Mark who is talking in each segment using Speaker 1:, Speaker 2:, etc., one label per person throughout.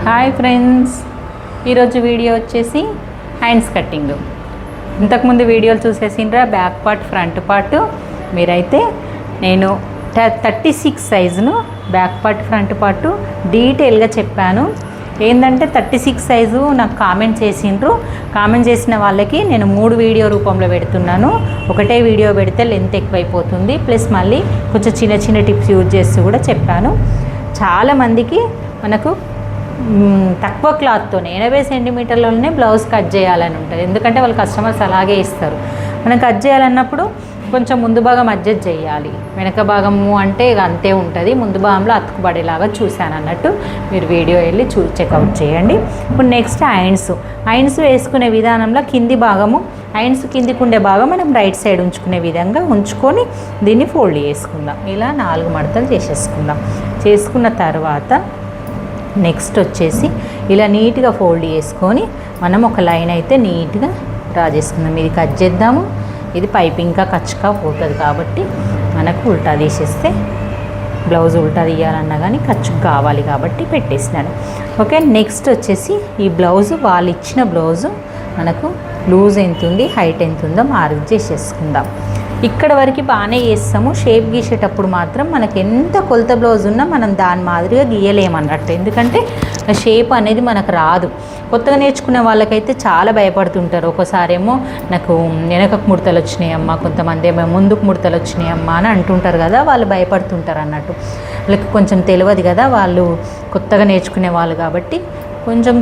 Speaker 1: Hi friends, ఈరోజు video వచ్చేసి hands cutting. ఇంతకుముందు వీడియోలు చూసేసిండ్రా బ్యాక్ పార్ట్ ఫ్రంట్ పార్ట్. మీరైతే నేను 36 సైజును బ్యాక్ పార్ట్ ఫ్రంట్ పార్ట్ డీటెయిల్గా చెప్పాను. ఏంటంటే 36 సైజు నాకు కామెంట్ చేసిండ్రు. కామెంట్ చేసిన వాళ్ళకి నేను 3 వీడియో రూపంలో పెడుతున్నాను. ఒకటే వీడియో పెడితే లెంత్ ఎక్కువైపోతుంది, ప్లస్ మళ్ళీ కొంచెం చిన్న చిన్న టిప్స్ యూజ్ చేస్తూ కూడా చెప్పాను. చాలామందికి మనకు తక్కువ క్లాత్తోనే 80 సెంటీమీటర్లలోనే బ్లౌజ్ కట్ చేయాలని ఉంటుంది. ఎందుకంటే వాళ్ళు కస్టమర్స్ అలాగే ఇస్తారు. మనం కట్ చేయాలన్నప్పుడు కొంచెం ముందు భాగం అడ్జస్ట్ చేయాలి, వెనక భాగము అంటే ఇక అంతే ఉంటుంది. ముందు భాగంలో అతుకుబడేలాగా చూశాను అన్నట్టు మీరు వీడియో వెళ్ళి చెక్అవుట్ చేయండి. ఇప్పుడు నెక్స్ట్ ఐన్స్ వేసుకునే విధానంలో కింది భాగము ఐన్స్ కిందికి ఉండే భాగం మనం రైట్ సైడ్ ఉంచుకునే విధంగా ఉంచుకొని దీన్ని ఫోల్డ్ చేసుకుందాం. ఇలా 4 మడతలు చేసేసుకుందాం. చేసుకున్న తర్వాత నెక్స్ట్ వచ్చేసి ఇలా నీట్గా ఫోల్డ్ చేసుకొని మనం ఒక లైన్ అయితే నీట్గా డ్రా చేసుకుందాం. ఇది కట్ చేద్దాము. ఇది పైప్ ఇంకా కచ్చుగా పోతుంది కాబట్టి మనకు ఉల్టా తీసేస్తే బ్లౌజ్ ఉల్టా తీయాలన్నా కానీ ఖర్చు కావాలి కాబట్టి పెట్టేసినాను. ఓకే, నెక్స్ట్ వచ్చేసి ఈ బ్లౌజు వాళ్ళు ఇచ్చిన బ్లౌజు మనకు లూజ్ ఎంత ఉంది, హైట్ ఎంత ఉందో మార్క్ చేసేసుకుందాం. ఇక్కడ వరకు బాగానే చేస్తాము. షేప్ గీసేటప్పుడు మాత్రం మనకి ఎంత కొలత బ్లౌజ్ ఉన్నా మనం దాని మాదిరిగా గీయలేమన్నట్టు. ఎందుకంటే షేప్ అనేది మనకు రాదు. కొత్తగా నేర్చుకునే వాళ్ళకైతే చాలా భయపడుతుంటారు. ఒకసారేమో నాకు వెనకకు ముడతలు వచ్చినాయమ్మా, కొంతమంది ఏమో ముందుకు ముడతలు వచ్చినాయమ్మా అని అంటుంటారు కదా, వాళ్ళు భయపడుతుంటారు అన్నట్టు. వాళ్ళకి కొంచెం తెలియదు కదా, వాళ్ళు కొత్తగా నేర్చుకునే వాళ్ళు కాబట్టి కొంచెం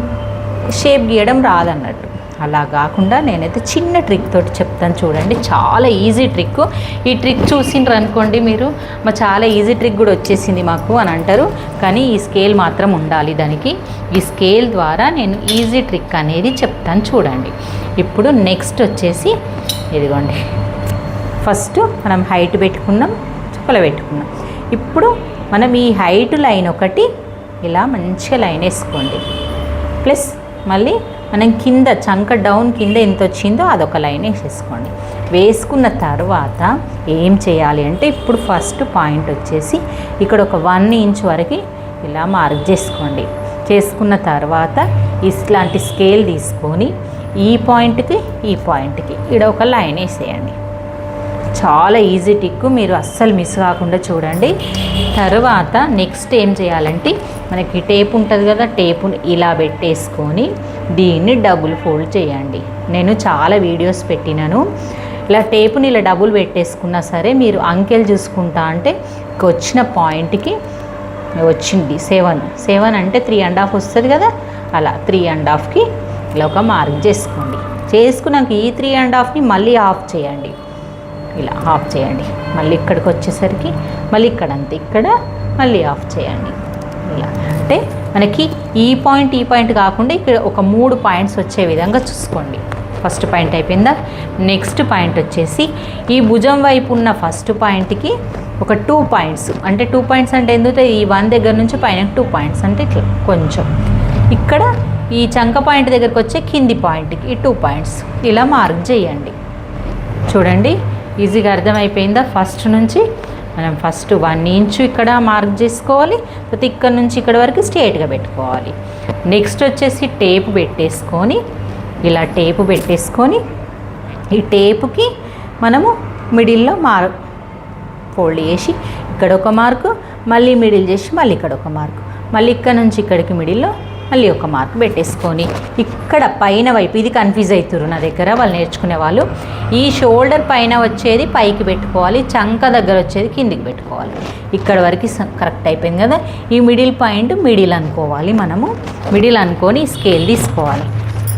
Speaker 1: షేప్ గీయడం రాదన్నట్టు. అలా కాకుండా నేనైతే చిన్న ట్రిక్ తోటి చెప్తాను చూడండి. చాలా ఈజీ ట్రిక్. ఈ ట్రిక్ చూసిండ్రు అనుకోండి మీరు, మా చాలా ఈజీ ట్రిక్ కూడా వచ్చేసింది మాకు అని అంటారు. కానీ ఈ స్కేల్ మాత్రం ఉండాలి దానికి. ఈ స్కేల్ ద్వారా నేను ఈజీ ట్రిక్ అనేది చెప్తాను చూడండి. ఇప్పుడు నెక్స్ట్ వచ్చేసి ఇదిగోండి, ఫస్ట్ మనం హైట్ పెట్టుకున్నాం, చుక్కలు పెట్టుకున్నాం. ఇప్పుడు మనం ఈ హైట్ లైన్ ఒకటి ఇలా మంచిగా లైన్ వేసుకోండి. ప్లస్ మళ్ళీ మనం కింద చంక డౌన్ కింద ఎంత వచ్చిందో అదొక లైన్ వేసేసుకోండి. వేసుకున్న తర్వాత ఏం చేయాలి అంటే ఇప్పుడు ఫస్ట్ పాయింట్ వచ్చేసి ఇక్కడ ఒక 1 ఇంచ్ వరకు ఇలా మార్క్ చేసుకోండి. చేసుకున్న తర్వాత ఇట్లాంటి స్కేల్ తీసుకొని ఈ పాయింట్కి ఇక్కడ ఒక లైన్ వేసేయండి. చాలా ఈజీ టిక్, మీరు అస్సలు మిస్ కాకుండా చూడండి. తర్వాత నెక్స్ట్ ఏం చేయాలంటే మనకి టేప్ ఉంటుంది కదా, టేపును ఇలా పెట్టేసుకొని దీన్ని డబుల్ ఫోల్డ్ చేయండి. నేను చాలా వీడియోస్ పెట్టినాను. ఇలా టేపుని ఇలా డబుల్ పెట్టేసుకున్నా సరే మీరు అంకెలు చూసుకుంటా అంటే వచ్చిన పాయింట్కి వచ్చింది 7 అంటే 3.5 వస్తుంది కదా, అలా 3.5కి ఇలా ఒక మార్క్ చేసుకోండి. చేసుకున్నాక ఈ 3.5ని మళ్ళీ ఆఫ్ చేయండి. ఇలా ఆఫ్ చేయండి. మళ్ళీ ఇక్కడికి వచ్చేసరికి మళ్ళీ ఇక్కడ మళ్ళీ ఆఫ్ చేయండి. ఇలా అంటే మనకి ఈ పాయింట్ కాకుండా ఇక్కడ ఒక 3 పాయింట్స్ వచ్చే విధంగా చూసుకోండి. ఫస్ట్ పాయింట్ అయిపోయిందా? నెక్స్ట్ పాయింట్ వచ్చేసి ఈ భుజం వైపు ఉన్న ఫస్ట్ పాయింట్కి ఒక 2 పాయింట్స్. అంటే 2 పాయింట్స్ అంటే ఎందుకు, ఈ 1 దగ్గర నుంచి పైన 2 పాయింట్స్ అంటే ఇట్లా కొంచెం ఇక్కడ ఈ చంక పాయింట్ దగ్గరకు వచ్చే కింది పాయింట్కి ఈ 2 పాయింట్స్ ఇలా మార్క్ చేయండి. చూడండి, ఈజీగా అర్థమైపోయిందా? ఫస్ట్ నుంచి మనం ఫస్ట్ 1 ఇంచ్ ఇక్కడ మార్క్ చేసుకోవాలి. ప్రతి ఇక్కడ నుంచి ఇక్కడ వరకు స్ట్రేట్గా పెట్టుకోవాలి. నెక్స్ట్ వచ్చేసి టేపు పెట్టేసుకొని ఇలా టేపు పెట్టేసుకొని ఈ టేపుకి మనము మిడిల్లో ఫోల్డ్ చేసి ఇక్కడ ఒక మార్కు, మళ్ళీ మిడిల్ చేసి మళ్ళీ ఇక్కడ ఒక మార్కు, మళ్ళీ ఇక్కడ నుంచి ఇక్కడికి మిడిల్లో మళ్ళీ ఒక మార్క్ పెట్టేసుకొని ఇక్కడ పైన వైపు, ఇది కన్ఫ్యూజ్ అవుతారు నా దగ్గర వాళ్ళు నేర్చుకునే వాళ్ళు, ఈ షోల్డర్ పైన వచ్చేది పైకి పెట్టుకోవాలి, చంక దగ్గర వచ్చేది కిందికి పెట్టుకోవాలి. ఇక్కడ వరకు కరెక్ట్ అయిపోయింది కదా. ఈ మిడిల్ పాయింట్ మిడిల్ అనుకోవాలి. మనము మిడిల్ అనుకొని స్కేల్ తీసుకోవాలి.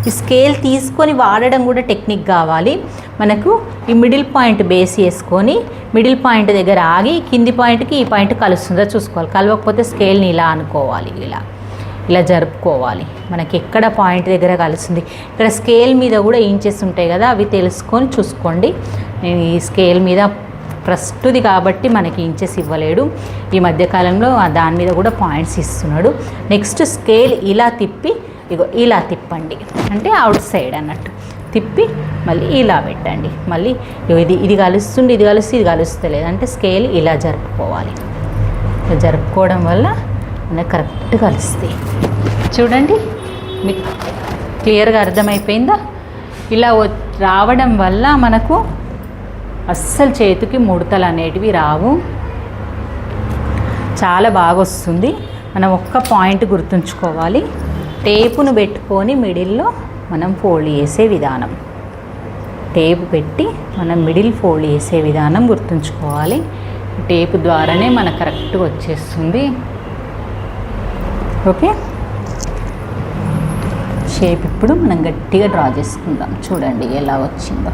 Speaker 1: ఈ స్కేల్ తీసుకొని వాడడం కూడా టెక్నిక్ కావాలి మనకు. ఈ మిడిల్ పాయింట్ బేస్ చేసుకొని మిడిల్ పాయింట్ దగ్గర ఆగి కింది పాయింట్కి ఈ పాయింట్ కలుస్తుందో చూసుకోవాలి. కలవకపోతే స్కేల్ని ఇలా అనుకోవాలి, ఇలా జరుపుకోవాలి. మనకి ఎక్కడ పాయింట్ దగ్గర కలుస్తుంది. ఇక్కడ స్కేల్ మీద కూడా ఇంచెస్ ఉంటాయి కదా, అవి తెలుసుకొని చూసుకోండి. నేను ఈ స్కేల్ మీద ఫస్ట్ది కాబట్టి మనకి ఇంచెస్ ఇవ్వలేడు. ఈ మధ్యకాలంలో దాని మీద కూడా పాయింట్స్ ఇస్తున్నాడు. నెక్స్ట్ స్కేల్ ఇలా తిప్పి ఇలా తిప్పండి, అంటే అవుట్ సైడ్ అన్నట్టు తిప్పి మళ్ళీ ఇలా పెట్టండి. మళ్ళీ ఇది కలుస్తుంది, ఇది కలుస్తలేదు అంటే స్కేల్ ఇలా జరుపుకోవాలి. జరుపుకోవడం వల్ల మనకు కరెక్ట్ కలుస్తాయి. చూడండి, మీకు క్లియర్గా అర్థమైపోయిందా? ఇలా రావడం వల్ల మనకు అస్సలు చేతికి ముడతలు అనేటివి రావు, చాలా బాగా వస్తుంది. మనం ఒక్క పాయింట్ గుర్తుంచుకోవాలి, టేపును పెట్టుకొని మిడిల్లో మనం ఫోల్డ్ చేసే విధానం, టేపు పెట్టి మనం మిడిల్ ఫోల్డ్ చేసే విధానం గుర్తుంచుకోవాలి. టేపు ద్వారానే మనకు కరెక్ట్గా వచ్చేస్తుంది. ఓకే, షేప్ ఇప్పుడు మనం గట్టిగా డ్రా చేసుకుందాం. చూడండి ఎలా వచ్చిందో.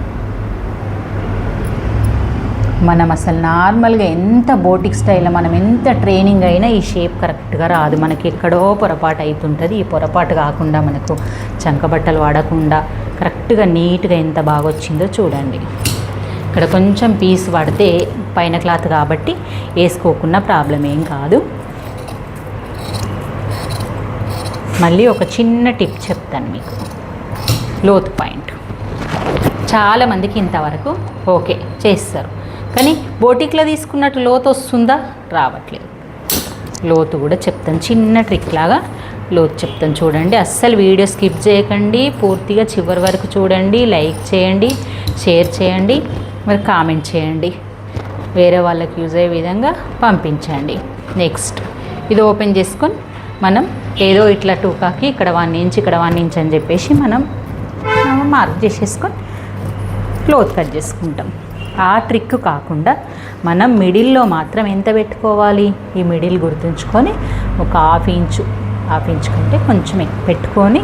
Speaker 1: మనం అసలు నార్మల్గా ఎంత బోటిక్ స్టైల్లో మనం ఎంత ట్రైనింగ్ అయినా ఈ షేప్ కరెక్ట్గా రాదు, మనకి ఎక్కడో పొరపాటు అవుతుంటుంది. ఈ పొరపాటు కాకుండా మనకు చంకబట్టలు వాడకుండా కరెక్ట్గా నీట్గా ఎంత బాగా వచ్చిందో చూడండి. ఇక్కడ కొంచెం పీస్ పడితే పైన క్లాత్ కాబట్టి వేసుకోకుండా ప్రాబ్లం ఏం కాదు. మళ్ళీ ఒక చిన్న టిప్ చెప్తాను మీకు, లోతు పాయింట్. చాలామందికి ఇంతవరకు ఓకే చేస్తారు, కానీ బోటిక్లో తీసుకున్నట్టు లోతు వస్తుందా? రావట్లేదు. లోతు కూడా చెప్తాను, చిన్న ట్రిక్ లాగా లోతు చెప్తాను చూడండి. అస్సలు వీడియో స్కిప్ చేయకండి, పూర్తిగా చివరి వరకు చూడండి. లైక్ చేయండి, షేర్ చేయండి, మరి కామెంట్ చేయండి, వేరే వాళ్ళకి యూజ్ అయ్యే విధంగా పంపించండి. నెక్స్ట్ ఇది ఓపెన్ చేసుకొని మనం ఏదో ఇట్లా టూకాకి ఇక్కడ 1 ఇంచ్ ఇక్కడ 1 ఇంచ్ అని చెప్పేసి మనం మార్క్ చేసేసుకొని క్లోత్ కట్ చేసుకుంటాం. ఆ ట్రిక్ కాకుండా మనం మిడిల్లో మాత్రం ఎంత పెట్టుకోవాలి, ఈ మిడిల్ గుర్తుంచుకొని ఒక హాఫ్ ఇంచ్ కంటే కొంచెం పెట్టుకొని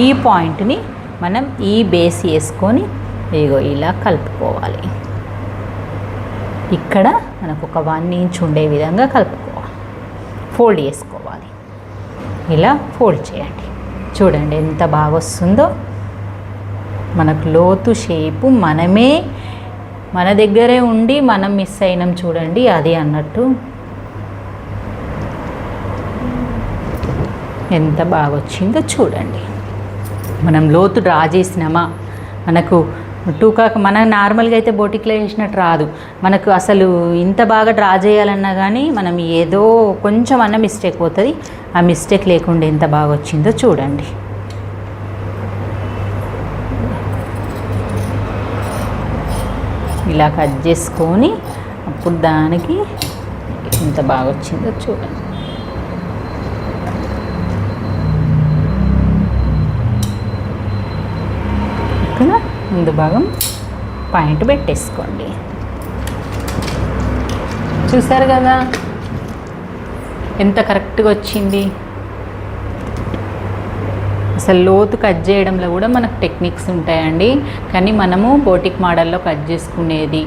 Speaker 1: ఈ పాయింట్ని మనం ఈ బేస్ వేసుకొని ఇగో ఇలా కలుపుకోవాలి. ఇక్కడ మనకు ఒక 1 ఇంచ్ ఉండే విధంగా కలుపుకోవాలి, ఫోల్డ్ చేసుకోవాలి. ఇలా ఫోల్డ్ చేయండి. చూడండి ఎంత బాగా వస్తుందో. మనకు లోతు షేపు మనమే మన దగ్గరే ఉండి మనం మిస్ అయినాం చూడండి, అది అన్నట్టు ఎంత బాగా వచ్చిందో చూడండి. మనం లోతు డ్రా చేసినామా, మనకు టూకాక మనం నార్మల్గా అయితే బోటిక్లో వేసినట్టు రాదు. మనకు అసలు ఇంత బాగా డ్రా చేయాలన్నా కానీ మనం ఏదో కొంచెం అన్న మిస్టేక్ పోతుంది. ఆ మిస్టేక్ లేకుండా ఎంత బాగా వచ్చిందో చూడండి. ఇలా కట్ చేసుకొని అప్పుడు దానికి ఎంత బాగా వచ్చిందో చూడండి. ఇక్కడ ముందు భాగం పాయింట్ పెట్టేసుకోండి. చూసారు కదా ఎంత కరెక్ట్గా వచ్చింది. అసలు లోతు కట్ చేయడంలో కూడా మనకు టెక్నిక్స్ ఉంటాయండి, కానీ మనము బోటిక్ మోడల్లో కట్ చేసుకునేది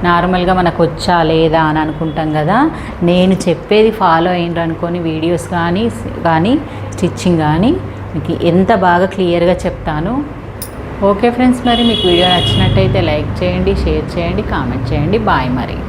Speaker 1: నార్మల్గా మనకు వచ్చా లేదా అని అనుకుంటాం కదా. నేను చెప్పేది ఫాలో అయ్యిండ్రు అనుకొని వీడియోస్ కానీ స్టిచ్చింగ్ కానీ మీకు ఎంత బాగా క్లియర్గా చెప్తాను. ఓకే ఫ్రెండ్స్, మరి మీకు వీడియో నచ్చినట్టయితే లైక్ చేయండి, షేర్ చేయండి, కామెంట్ చేయండి. బాయ్ మరి.